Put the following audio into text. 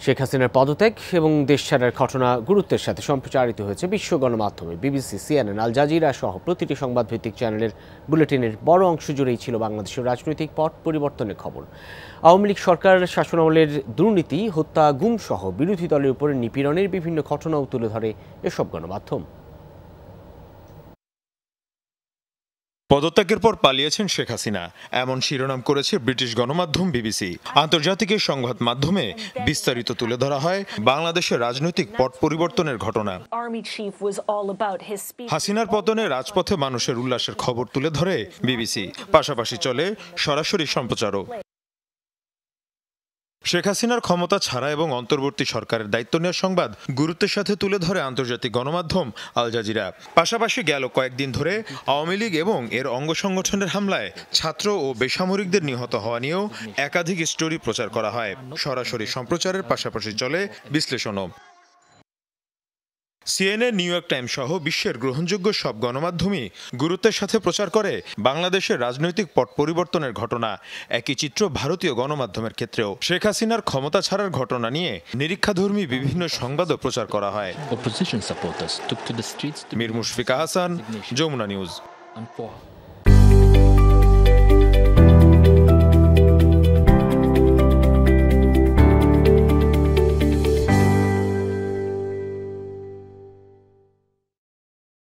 শেখ হাসিনার পদত্যাগ এবং দেশ ছাড়ার ঘটনা গুরুত্বের সাথে সম্প্রচারিত হয়েছে বিশ্ব গণমাধ্যমে। বিবিসি, সিএনএন, আল জাজিরা সহ প্রতিটি সংবাদভিত্তিক চ্যানেলের বুলেটিনের বড় অংশ জুড়েই ছিল বাংলাদেশের রাজনৈতিক পট পরিবর্তনের খবর। আওয়ামী লীগ সরকার শাসনামলের দুর্নীতি, হত্যা, গুম সহ বিরোধী দলের উপর নিপীড়নের বিভিন্ন ঘটনাও তুলে ধরে এসব গণমাধ্যম। পদত্যাগের পর পালিয়েছেন শেখ হাসিনা, এমন শিরোনাম করেছে ব্রিটিশ গণমাধ্যম বিবিসি। আন্তর্জাতিক সংবাদ মাধ্যমে বিস্তারিত তুলে ধরা হয় বাংলাদেশের রাজনৈতিক পট পরিবর্তনের ঘটনা। হাসিনার পতনে রাজপথে মানুষের উল্লাসের খবর তুলে ধরে বিবিসি, পাশাপাশি চলে সরাসরি সম্প্রচারও। শেখ হাসিনার ক্ষমতা ছাড়া এবং অন্তর্বর্তী সরকারের দায়িত্ব নেওয়ার সংবাদ গুরুত্বের সাথে তুলে ধরে আন্তর্জাতিক গণমাধ্যম আল জাজিরা। পাশাপাশি গেল কয়েকদিন ধরে আওয়ামী লীগ এবং এর অঙ্গ সংগঠনের হামলায় ছাত্র ও বেসামরিকদের নিহত হওয়া নিয়েও একাধিক স্টোরি প্রচার করা হয়। সরাসরি সম্প্রচারের পাশাপাশি চলে বিশ্লেষণও। সিএনএন, নিউ ইয়র্ক টাইমস সহ বিশ্বের গ্রহণযোগ্য সব গণমাধ্যমই গুরুত্বের সাথে প্রচার করে বাংলাদেশের রাজনৈতিক পট পরিবর্তনের ঘটনা। একই চিত্র ভারতীয় গণমাধ্যমের ক্ষেত্রেও। শেখ হাসিনার ক্ষমতা ছাড়ার ঘটনা নিয়ে নিরীক্ষাধর্মী বিভিন্ন সংবাদও প্রচার করা হয়। মীর মুশফিকা হাসান, যমুনা নিউজ।